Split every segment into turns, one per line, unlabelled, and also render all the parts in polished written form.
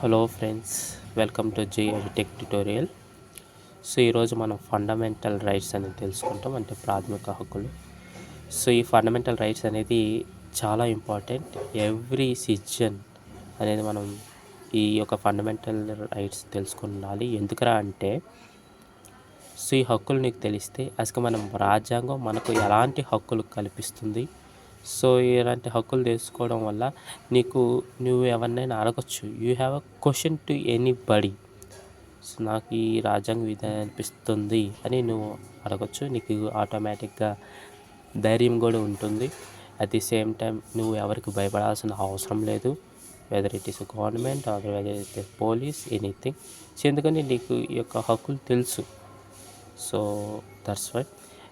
Hello friends, welcome to J tech tutorial. So ఈరోజు మనం fundamental rights అనేది తెలుసుకుంటాం, అంటే ప్రాథమిక హక్కులు. సో ఈ ఫండమెంటల్ రైట్స్ అనేది చాలా ఇంపార్టెంట్. ఎవ్రీ సిటిజన్ అనేది మనం ఈ యొక్క ఫండమెంటల్ రైట్స్ తెలుసుకుండాలి. ఎందుకురా అంటే సో ఈ హక్కులు నీకు తెలిస్తే అసలు మనం రాజ్యాంగం మనకు ఎలాంటి హక్కులు కల్పిస్తుంది. సో ఇలాంటి హక్కులు తెలుసుకోవడం వల్ల నువ్వు ఎవరినైనా అడగచ్చు. You have a question to anybody. So నాకు ఈ రాజ్యాంగం ఇది అనిపిస్తుంది అని నువ్వు అడగచ్చు. నీకు ఆటోమేటిక్గా ధైర్యం కూడా ఉంటుంది. అట్ ది సేమ్ టైం నువ్వు ఎవరికి భయపడాల్సిన అవసరం లేదు, whether it is government or whether it is police, anything. So ఎందుకని నీకు ఈ యొక్క హక్కులు తెలుసు. So that's why.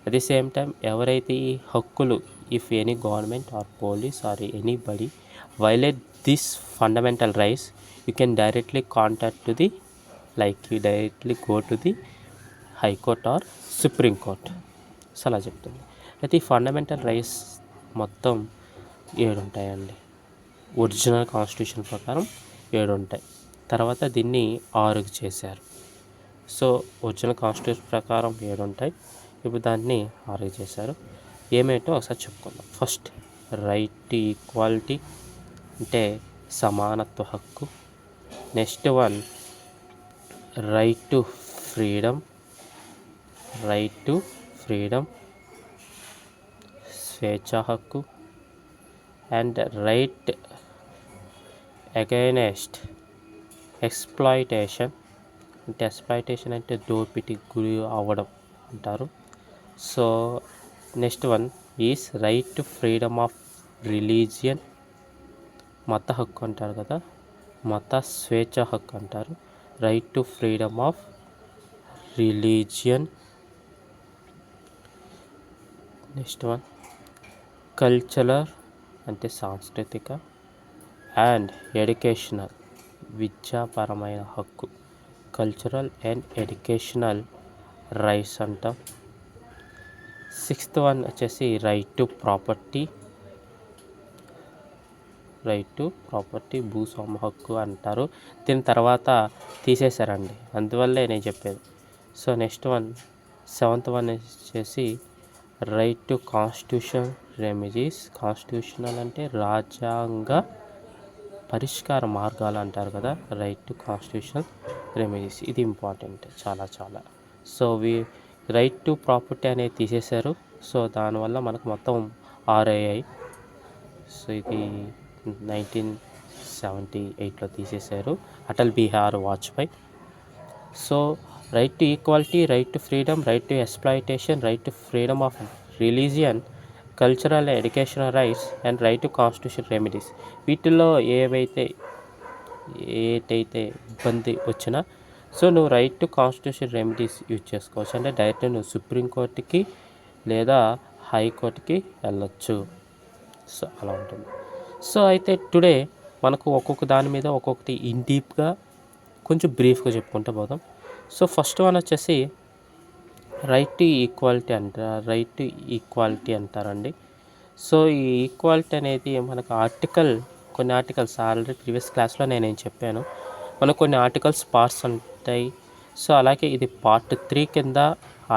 At the same time ఎవరైతే ఈ హక్కులు, if any government or police or anybody violate this fundamental rights, you can directly contact to the you directly go to the high court or supreme court. So అలా చెప్తుంది. అయితే ఈ fundamental rights మొత్తం 7 ఉంటాయండి. Original constitution ప్రకారం 7 ఉంటాయి. తర్వాత దీన్ని 6కి చేశారు. సో ఒరిజినల్ కాన్స్టిట్యూషన్ ప్రకారం 7 ఉంటాయి, ఇప్పుడు దాన్ని 6కి చేశారు. ఏమేంటో ఒకసారి చెప్పుకుందాం. ఫస్ట్, రైట్ టు ఈక్వాలిటీ, అంటే సమానత్వ హక్కు. Next one, right to freedom, స్వేచ్ఛా హక్కు. అండ్ రైట్ అగైనెస్ట్ ఎక్స్ప్లాయిటేషన్, అంటే దోపిడీకి గురి అవ్వడం అంటారు. So next one is right to freedom of religion, మత హక్కు అంటారు కదా, మత స్వేచ్ఛ హక్కు అంటారు. Right to freedom of religion. Next one cultural, అంటే సాంస్కృతిక, అండ్ ఎడ్యుకేషనల్, విద్యాపరమైన హక్కు. కల్చరల్ అండ్ ఎడ్యుకేషనల్ రైట్స్ అంటాం. సిక్స్త్ వన్ వచ్చేసి రైట్ టు ప్రాపర్టీ, భూస్వామ్య హక్కు అంటారు. దీని తర్వాత తీసేశారండి, అందువల్లే నేను చెప్పేది. So next one, seventh one వచ్చేసి right to constitution remedies. Constitutional అంటే రాజ్యాంగ పరిష్కార మార్గాలు అంటారు కదా, రైట్ టు కాన్స్టిట్యూషనల్ రెమెడీస్. ఇది ఇంపార్టెంట్ చాలా. సో రైట్ టు ప్రాపర్టీ అనేది తీసేశారు. సో దానివల్ల మనకు మొత్తం 6 అయ్యాయి. సో ఇది 1978లో తీసేశారు, Atal Bihari Vajpayee. So right to equality, right to freedom, right to exploitation, right to freedom of religion, cultural and educational rights, and right to constitution remedies. వీటిల్లో ఏటైతే ఇబ్బంది వచ్చినా సో నువ్వు right to constitution remedies use చేసుకోవచ్చు. అంటే direct నువ్వు సుప్రీంకోర్టుకి లేదా హైకోర్టుకి వెళ్ళొచ్చు. సో అలా ఉంటుంది. సో అయితే టుడే మనకు ఒక్కొక్క దాని మీద ఒక్కొక్కటి ఇన్ డీప్గా కొంచెం బ్రీఫ్గా చెప్పుకుంటూ పోదాం. సో ఫస్ట్ వన్ వచ్చేసి రైట్ టు ఈక్వాలిటీ అంటారండి. సో ఈ ఈక్వాలిటీ అనేది మనకు కొన్ని ఆర్టికల్స్ ఆల్రెడీ ప్రీవియస్ క్లాస్లో నేనేం చెప్పాను, మనకు కొన్ని ఆర్టికల్స్ పార్ట్స్ ఉంటాయి. సో అలాగే ఇది పార్ట్ 3 కింద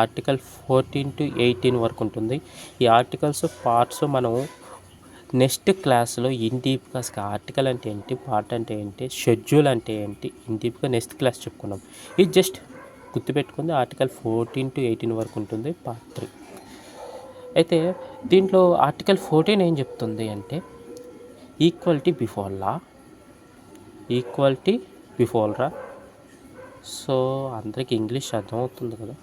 ఆర్టికల్ 14 to 18 వరకు ఉంటుంది. ఈ ఆర్టికల్స్ పార్ట్స్ మనం నెక్స్ట్ క్లాస్లో ఇన్ డీప్గా ఆర్టికల్ అంటే ఏంటి, పార్ట్ అంటే ఏంటి, షెడ్యూల్ అంటే ఏంటి, ఇన్ డీప్గా నెక్స్ట్ క్లాస్ చెప్పుకున్నాం. ఇది జస్ట్ గుర్తుపెట్టుకుంది, ఆర్టికల్ 14 to 18 వరకు ఉంటుంది పార్ట్ 3. అయితే దీంట్లో ఆర్టికల్ 14 ఏం చెప్తుంది అంటే ఈక్వాలిటీ బిఫోర్ లా. సో అందరికీ ఇంగ్లీష్ అర్థమవుతుంది కదా.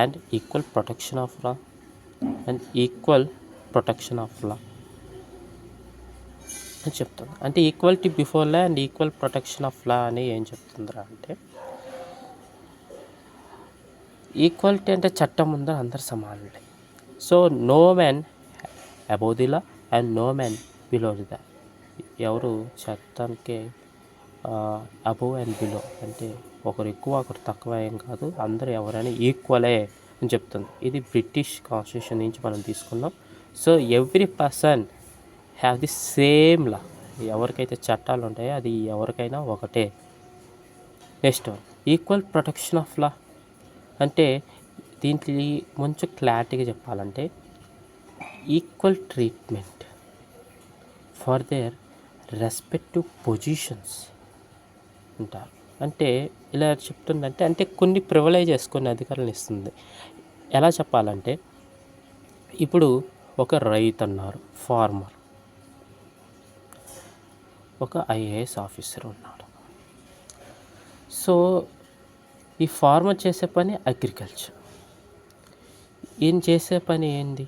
And equal protection of law అని చెప్తుంది. అంటే equality before law and equal protection of law అని ఏం చెప్తుందిరా అంటే, ఈక్వాలిటీ అంటే చట్టం ముందర అందరు సమానులే. So no man above the law and no man below the law. ఎవరు చట్టానికి అబోవ్ అండ్ బిలో, అంటే ఒకరు ఎక్కువ ఒకరు తక్కువ ఏం కాదు, అందరూ ఎవరైనా ఈక్వలే అని చెప్తుంది. ఇది బ్రిటిష్ కాన్స్టిట్యూషన్ నుంచి మనం తీసుకున్నాం. So every person have the same law, ఎవరికైతే చట్టాలు ఉంటాయో అది ఎవరికైనా ఒకటే. Next equal protection of law అంటే దీంట్లో కొంచెం క్లారిటీగా చెప్పాలంటే equal treatment for their respective positions అంటారు. అంటే ఇలా చెప్తుందంటే అంటే కొన్ని ప్రివిలేజెస్ కొన్ని అధికారులను ఇస్తుంది. ఎలా చెప్పాలంటే ఇప్పుడు ఒక రైతు అన్నారు, ఫార్మర్, ఒక ఐఏఎస్ ఆఫీసర్ ఉన్నాడు. సో ఈ ఫార్మర్ చేసే పని అగ్రికల్చర్, ఈయన చేసే పని ఏంది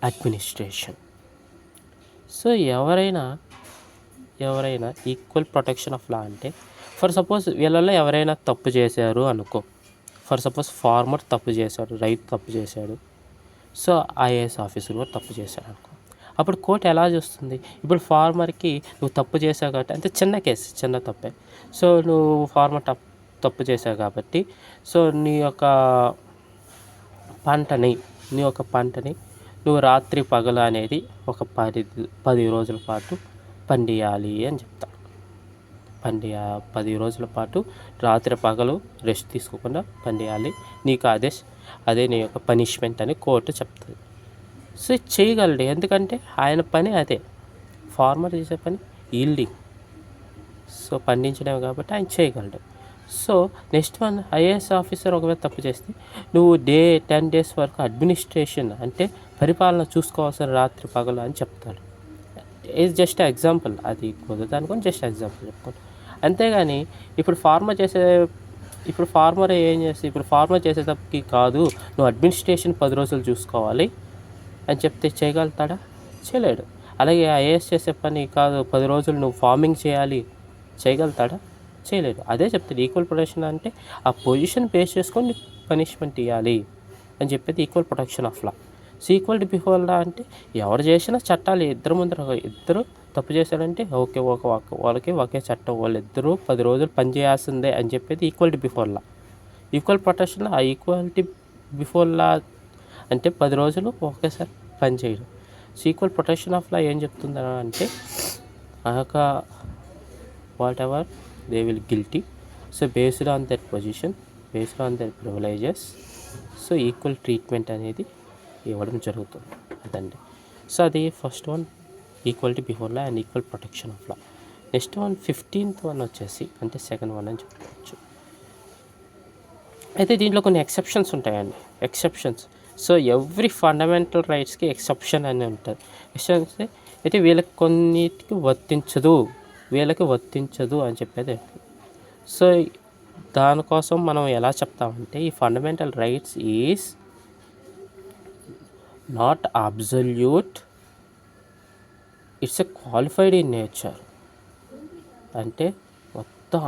అడ్మినిస్ట్రేషన్. సో ఎవరైనా ఈక్వల్ ప్రొటెక్షన్ ఆఫ్ లా అంటే ఫర్ సపోజ్ వీళ్ళల్లో ఎవరైనా తప్పు చేశారు అనుకో, ఫర్ సపోజ్ ఫార్మర్ తప్పు చేశాడు, రైతు తప్పు చేశాడు, సో ఐఏఎస్ ఆఫీసర్ కూడా తప్పు చేశాడు అనుకో, అప్పుడు కోర్టు ఎలా చూస్తుంది? ఇప్పుడు ఫార్మర్కి నువ్వు తప్పు చేసావు కాబట్టి, అంటే చిన్న కేసు, చిన్న తప్పే, సో నువ్వు ఫార్మర్ తప్పు చేసావు కాబట్టి సో నీ యొక్క పంటని నువ్వు రాత్రి పగలు అనేది ఒక 10 రోజుల పాటు పండియాలి అని చెప్తా. 10 రోజుల పాటు రాత్రి పగలు రెస్ట్ తీసుకోకుండా పండియాలి, నీకు అదే నీ యొక్క పనిష్మెంట్ అని కోర్టు చెప్తుంది. సో చేయగలడు, ఎందుకంటే ఆయన పని అదే, ఫార్మర్ చేసే పని ఈల్డింగ్, సో పండించడం కాబట్టి ఆయన చేయగలడు. So next one, IAS officer ఒకవేళ తప్పు చేస్తే నువ్వు 10 days వరకు అడ్మినిస్ట్రేషన్ అంటే పరిపాలన చూసుకోవాల్సిన రాత్రి పగలు అని చెప్తాడు. ఇది జస్ట్ ఎగ్జాంపుల్, అది కుదరదు అనుకోని జస్ట్ ఎగ్జాంపుల్ చెప్పుకోండి. అంతేగాని ఇప్పుడు ఫార్మర్ ఏం చేస్తే, ఇప్పుడు ఫార్మర్ చేసేటప్పటికి కాదు నువ్వు అడ్మినిస్ట్రేషన్ 10 రోజులు చూసుకోవాలి అని చెప్తే చేయగలుగుతాడా? చేయలేడు. అలాగే ఐఏఎస్ చేసే పని కాదు 10 రోజులు నువ్వు ఫార్మింగ్ చేయాలి, చేయగలుగుతాడా? చేయలేడు. అదే చెప్తాడు ఈక్వల్ ప్రొటెక్షన్ అంటే ఆ పొజిషన్ బేస్ చేసుకొని పనిష్మెంట్ ఇవ్వాలి అని చెప్పేది equal protection of law. So equal before law అంటే ఎవరు చేసినా చట్టాలు ఇద్దరు తప్పు చేశారంటే ఓకే, వాళ్ళకి ఒకే చట్టం, వాళ్ళిద్దరూ 10 రోజులు పని చేయాల్సిందే అని చెప్పేది ఈక్వాలిటీ బిఫోర్ లా. ఈక్వల్ ప్రొటెక్షన్లో ఆ ఈక్వాలిటీ బిఫోర్ లా అంటే 10 రోజులు ఒకేసారి పని చేయడం. సో ఈక్వల్ ప్రొటెక్షన్ ఆఫ్ లా ఏం చెప్తుంది అంటే ఆ యొక్క what ever they will guilty, so based on that position, based on that privileges, so equal treatment అనేది ఇవ్వడం జరుగుతుంది. అదండి. సో అది first one equality before law and equal protection of law. Next one 15th one వచ్చేసి అంటే second one అని చెప్పుకోవచ్చు. అయితే దీంట్లో కొన్ని ఎక్సెప్షన్స్ ఉంటాయండి. ఎక్సెప్షన్స్, సో ఎవ్రీ ఫండమెంటల్ రైట్స్కి ఎక్సెప్షన్ అని ఉంటుంది. ఎక్సెప్షన్స్ అయితే వీళ్ళకి వర్తించదు అని చెప్పేది. సో దానికోసం మనం ఎలా చెప్తామంటే ఈ fundamental rights is not absolute, it's a qualified in nature. అంటే మొత్తం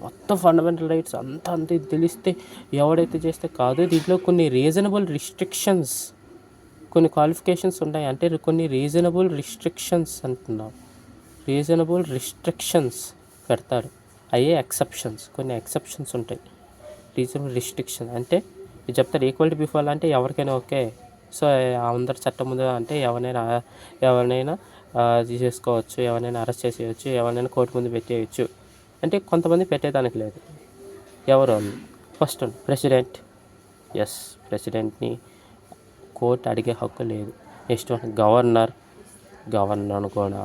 మొత్తం ఫండమెంటల్ రైట్స్ అంతే తెలిస్తే ఎవడైతే చేస్తే కాదు. దీంట్లో కొన్ని రీజనబుల్ రిస్ట్రిక్షన్స్, కొన్ని క్వాలిఫికేషన్స్ ఉంటాయి. అంటే కొన్ని రీజనబుల్ రిస్ట్రిక్షన్స్ అంటున్నాం, రీజనబుల్ రిస్ట్రిక్షన్స్ పెడతాడు. అయ్యే ఎక్సెప్షన్స్, కొన్ని ఎక్సెప్షన్స్ ఉంటాయి. రీజనబుల్ రిస్ట్రిక్షన్ అంటే ఇది చెప్తాడు. ఈక్వాలిటీ బిఫోర్ అంటే ఎవరికైనా ఓకే, సో అందరి చట్టం ముందు అంటే ఎవరినైనా తీసేసుకోవచ్చు, ఎవరినైనా అరెస్ట్ చేసేయచ్చు, ఎవరినైనా కోర్టు ముందు పెట్టేయచ్చు. అంటే కొంతమంది పెట్టేదానికి లేదు. ఎవరు? ఫస్ట్ ప్రెసిడెంట్, ప్రెసిడెంట్ని కోర్టు అడిగే హక్కు లేదు. నెక్స్ట్ వన్ గవర్నర్ కూడా.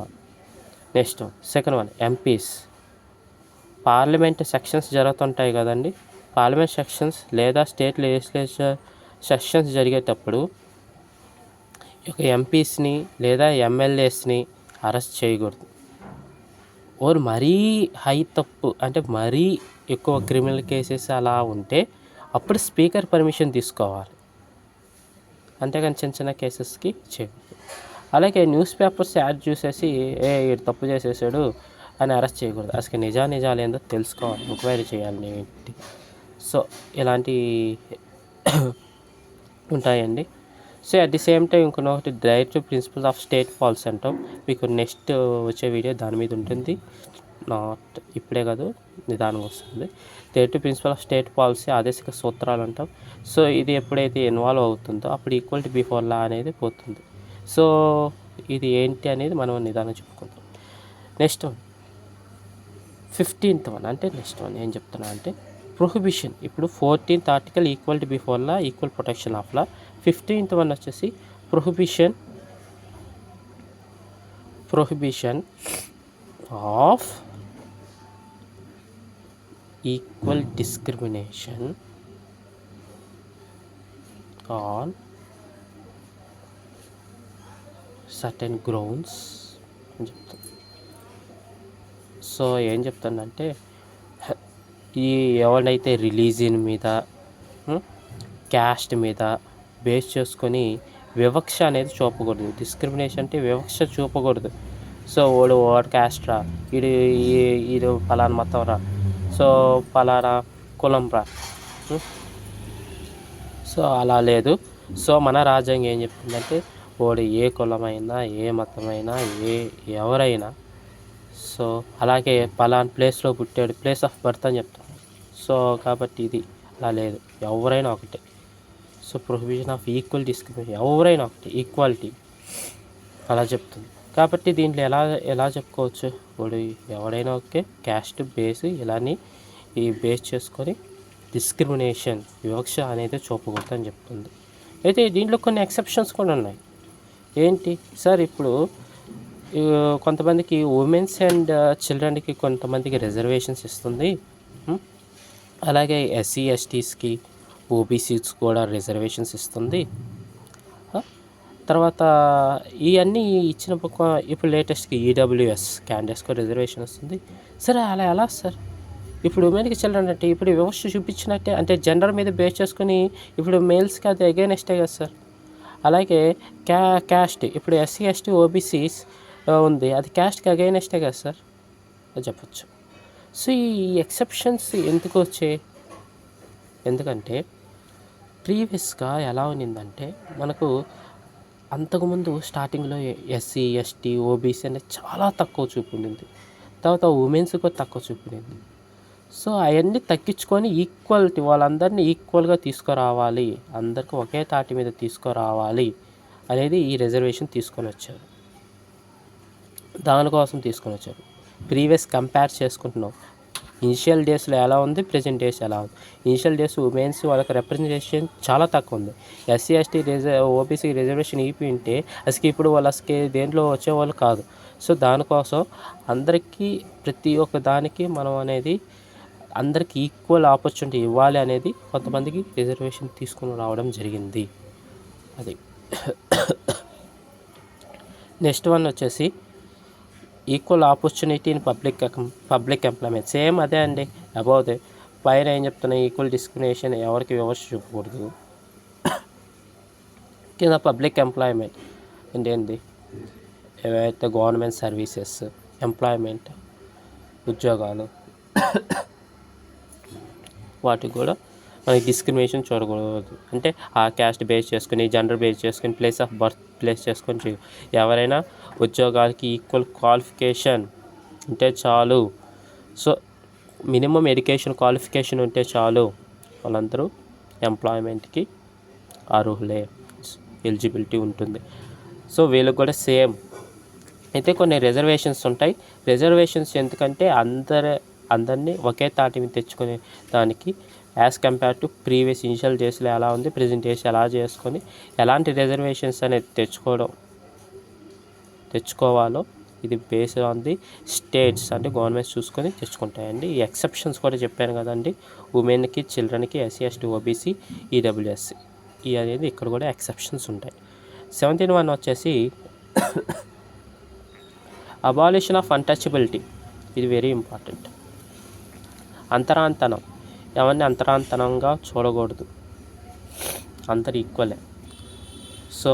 Next second one MPs. Parliament sections జరుగుతుంటాయి కదండి, పార్లమెంట్ సెక్షన్స్ లేదా స్టేట్ లెజిస్లేచర్ సెషన్స్ జరిగేటప్పుడు ఒక ఎంపీస్ని లేదా ఎమ్మెల్యేస్ని అరెస్ట్ చేయకూడదు. ఓర్ మరీ హై తప్పు అంటే మరీ ఎక్కువ క్రిమినల్ కేసెస్ అలా ఉంటే అప్పుడు స్పీకర్ పర్మిషన్ తీసుకోవాలి, అంతేగాని చిన్న కేసెస్కి చేయకూడదు. అలాగే న్యూస్ పేపర్స్ యాడ్ చూసేసి వీడు తప్పు చేసేసాడు అని అరెస్ట్ చేయకూడదు. అసలు నిజాలు ఏందో తెలుసుకోవాలి, ఎంక్వైరీ చేయాలి ఏంటి. సో ఇలాంటి ఉంటాయండి. So at the same time ఇంకొకటి directive principles of state policy అంటాం. మీకు నెక్స్ట్ వచ్చే వీడియో దాని మీద ఉంటుంది, నాట్ ఇప్పుడే కాదు, నిదానంగా వస్తుంది. Directive principle of state policy ఆదేశిక సూత్రాలు అంటాం. సో ఇది ఎప్పుడైతే ఇన్వాల్వ్ అవుతుందో అప్పుడు ఈక్వాలిటీ బిఫోర్ లా అనేది పోతుంది. సో ఇది ఏంటి అనేది మనం నిదానం చెప్పుకుంటాం. నెక్స్ట్ 15th వన్ అంటే నెక్స్ట్ వన్ ఏం చెప్తున్నా అంటే ప్రొహిబిషన్. ఇప్పుడు 14th article equality before law, equal protection of law. 15th one వచ్చేసి prohibition of equal discrimination on certain grounds అని చెప్తాను. సో ఏం చెప్తానంటే ఈ ఎవరినైతే రిలీజియన్ మీద, క్యాస్ట్ మీద బేస్ చేసుకొని వివక్ష అనేది చూపకూడదు. డిస్క్రిమినేషన్ అంటే వివక్ష చూపకూడదు. సో వాడు క్యాస్ట్ రా, వీడు ఫలానా మతం రా, సో ఫలానా కులం రా, సో అలా లేదు. సో మన రాజ్యాంగం ఏం చెప్తుందంటే వాడు ఏ కులమైనా, ఏ మతమైనా, ఎవరైనా, సో అలాగే పలానా ప్లేస్లో పుట్టాడు, ప్లేస్ ఆఫ్ బర్త్ అని చెప్తాం. సో కాబట్టి ఇది అలా లేదు, ఎవరైనా ఒకటే. So prohibition of equal discrimination, ఎవరైనా ఒకటి, ఈక్వాలిటీ అలా చెప్తుంది. కాబట్టి దీంట్లో ఎలా చెప్పుకోవచ్చు, వాడు ఎవడైనా ఓకే, క్యాస్ట్ బేస్ ఇలాని ఈ బేస్ చేసుకొని డిస్క్రిమినేషన్, వివక్ష అనేది చూపకూడదు అని చెప్తుంది. అయితే దీంట్లో కొన్ని ఎక్సెప్షన్స్ కూడా ఉన్నాయి. ఏంటి సార్, ఇప్పుడు కొంతమందికి ఉమెన్స్ అండ్ చిల్డ్రన్కి కొంతమందికి రిజర్వేషన్స్ ఇస్తుంది, అలాగే ఎస్సీ ఎస్టీస్కి, ఓబీసీస్ కూడా రిజర్వేషన్స్ ఇస్తుంది. తర్వాత ఇవన్నీ ఇచ్చిన ఇప్పుడు లేటెస్ట్కి ఈడబ్ల్యూఎస్ క్యాండిడేట్స్కి రిజర్వేషన్ వస్తుంది. సరే అలా ఎలా సార్, ఇప్పుడు ఉమెన్కి చిల్డ్రన్ అంటే ఇప్పుడు వివక్ష చూపించినట్టే, అంటే జెండర్ మీద బేస్ చేసుకుని ఇప్పుడు మేల్స్కి అది అగైనెస్టే కదా సార్. అలాగే క్యాస్ట్, ఇప్పుడు ఎస్సీ ఎస్టీ ఓబీసీస్ ఉంది, అది క్యాస్ట్కి అగైనెస్టే కదా సార్ అని చెప్పచ్చు. సో ఈ ఎక్సెప్షన్స్ ఎందుకు వచ్చాయి, ఎందుకంటే ప్రీవియస్గా ఎలా ఉన్నిందంటే మనకు అంతకుముందు స్టార్టింగ్లో ఎస్సీ ఎస్టీ ఓబీసీ అనేది చాలా తక్కువ చూపునింది, తర్వాత ఉమెన్స్ కూడా తక్కువ చూపునింది. సో అవన్నీ తగ్గించుకొని ఈక్వాలిటీ, వాళ్ళందరినీ ఈక్వల్గా తీసుకురావాలి, అందరికీ ఒకే తాటి మీద తీసుకురావాలి అనేది ఈ రిజర్వేషన్ తీసుకొని వచ్చారు. దానికోసం తీసుకొని వచ్చారు. ప్రీవియస్ కంపేర్ చేసుకుంటున్నాం, ఇనిషియల్ డేస్లో ఎలా ఉంది, ప్రజెంట్ డేస్ ఎలా ఉంది. ఇనిషియల్ డేస్ ఉమెన్స్ వాళ్ళకి రిప్రజెంటేషన్ చాలా తక్కువ ఉంది. ఎస్సీ ఎస్టీ ఓబీసీ రిజర్వేషన్ ఉంటే అసలు ఇప్పుడు వాళ్ళకి దేంట్లో వచ్చేవాళ్ళు కాదు. సో దానికోసం అందరికీ ప్రతి ఒక్క దానికి మనం అనేది అందరికీ ఈక్వల్ ఆపర్చునిటీ ఇవ్వాలి అనేది కొంతమందికి రిజర్వేషన్ తీసుకుని రావడం జరిగింది. అది నెక్స్ట్ వన్ వచ్చేసి equal opportunity in public employment. Same అదే అండి, అబౌవ్ ది పైన ఏం చెప్తున్నా, ఈక్వల్ డిస్క్రిమినేషన్, ఎవరికి వివక్ష చూపకూడదు. కింద పబ్లిక్ ఎంప్లాయ్మెంట్ అంటే ఏంటి, ఏవైతే గవర్నమెంట్ సర్వీసెస్, ఎంప్లాయ్మెంట్, ఉద్యోగాలు, వాటికి కూడా మనకి డిస్క్రిమినేషన్ చూడకూడదు. అంటే ఆ క్యాస్ట్ బేస్ చేసుకుని, జెండర్ బేస్ చేసుకుని, ప్లేస్ ఆఫ్ బర్త్ ప్లేస్ చేసుకొని ఎవరైనా ఉద్యోగాలకి ఈక్వల్ క్వాలిఫికేషన్ ఉంటే చాలు. సో మినిమం ఎడ్యుకేషన్ క్వాలిఫికేషన్ ఉంటే చాలు, వాళ్ళందరూ ఎంప్లాయ్మెంట్కి అర్హులే, ఎలిజిబిలిటీ ఉంటుంది. సో వీళ్ళకి కూడా సేమ్. అయితే కొన్ని రిజర్వేషన్స్ ఉంటాయి. రిజర్వేషన్స్ ఎందుకంటే అందరినీ ఒకే తాటి మీద తెచ్చుకునే దానికి, as compare to previous initial డేస్లో ఎలా ఉంది, ప్రజెంట్ డేస్ ఎలా చేసుకొని ఎలాంటి రిజర్వేషన్స్ అనేది తెచ్చుకోవాలో ఇది బేస్డ్ ఆన్ ది స్టేట్స్, అంటే గవర్నమెంట్స్ చూసుకొని తెచ్చుకుంటాయండి. ఈ ఎక్సెప్షన్స్ కూడా చెప్పాను కదండి, ఉమెన్కి, చిల్డ్రన్కి, ఎస్సీ ఎస్టీ ఓబీసీ, ఈడబ్ల్యూఎస్ ఈ అనేది ఇక్కడ కూడా ఎక్సెప్షన్స్ ఉంటాయి. 17 వన్ వచ్చేసి అబాలిషన్ ఆఫ్ అన్టచబిలిటీ. ఇది వెరీ ఇంపార్టెంట్. అంతరాంతనం, ఎవరిని అంతరాంతనంగా చూడకూడదు, అందరు ఈక్వలే. సో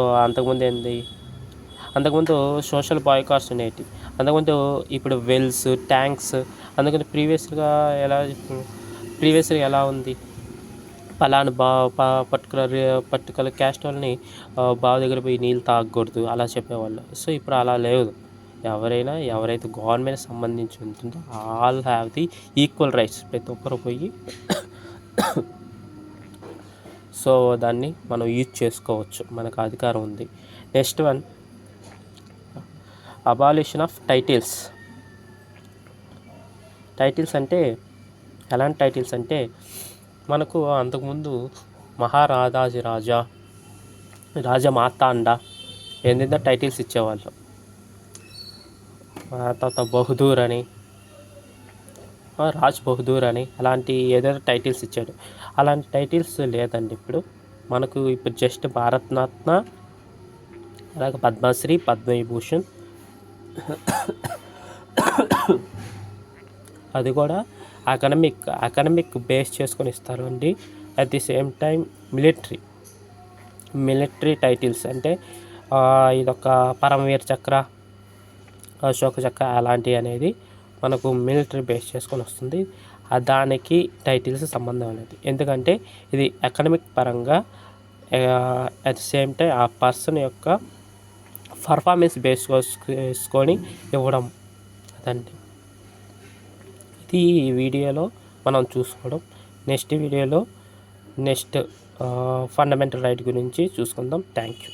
అంతకుముందు సోషల్ బాయ్కాట్స్ ఉండేవి. అంతకుముందు ఇప్పుడు వెల్స్, ట్యాంక్స్, అందుకని ప్రీవియస్గా ఎలా ఉంది, పలానా పర్టికులర్ క్యాస్ట్ వాళ్ళని బావి దగ్గర పోయి నీళ్ళు తాగకూడదు అలా చెప్పేవాళ్ళు. సో ఇప్పుడు అలా లేదు, ఎవరైతే గవర్నమెంట్ సంబంధించి ఉంటుందో all have the equal rights, ప్రతి ఒక్కరు పోయి సో దాన్ని మనం యూజ్ చేసుకోవచ్చు, మనకు అధికారం ఉంది. Next one abolition of titles. Titles అంటే ఎలాంటి టైటిల్స్ అంటే మనకు అంతకుముందు మహారాజాజి రాజా, రాజమాతాండ ఏందేందో టైటిల్స్ ఇచ్చేవాళ్ళు. తర్వాత బహదూర్ అని, రాజ్ బహదూర్ అని అలాంటి ఏదైనా టైటిల్స్ ఇచ్చాడు. అలాంటి టైటిల్స్ లేదండి ఇప్పుడు. మనకు ఇప్పుడు జస్ట్ భారతరత్న, అలాగే పద్మశ్రీ, పద్మవిభూషణ్, అది కూడా అకాడమిక్ బేస్ చేసుకొని ఇస్తారు అండి. At the same time military titles అంటే ఇదొక పరమవీర చక్ర, అశోక చక్ర అలాంటివి అనేది మనకు మిలిటరీ బేస్ చేసుకొని వస్తుంది. దానికి టైటిల్స్ సంబంధం అనేది, ఎందుకంటే ఇది అకాడమిక్ పరంగా అట్ ది సేమ్ టైం ఆ పర్సన్ యొక్క పర్ఫార్మెన్స్ బేస్ చేసుకొని ఇవ్వడం అదండి. ఇది ఈ వీడియోలో మనం చూసుకోవడం. నెక్స్ట్ వీడియోలో ఫండమెంటల్ రైట్ గురించి చూసుకుందాం. Thank you.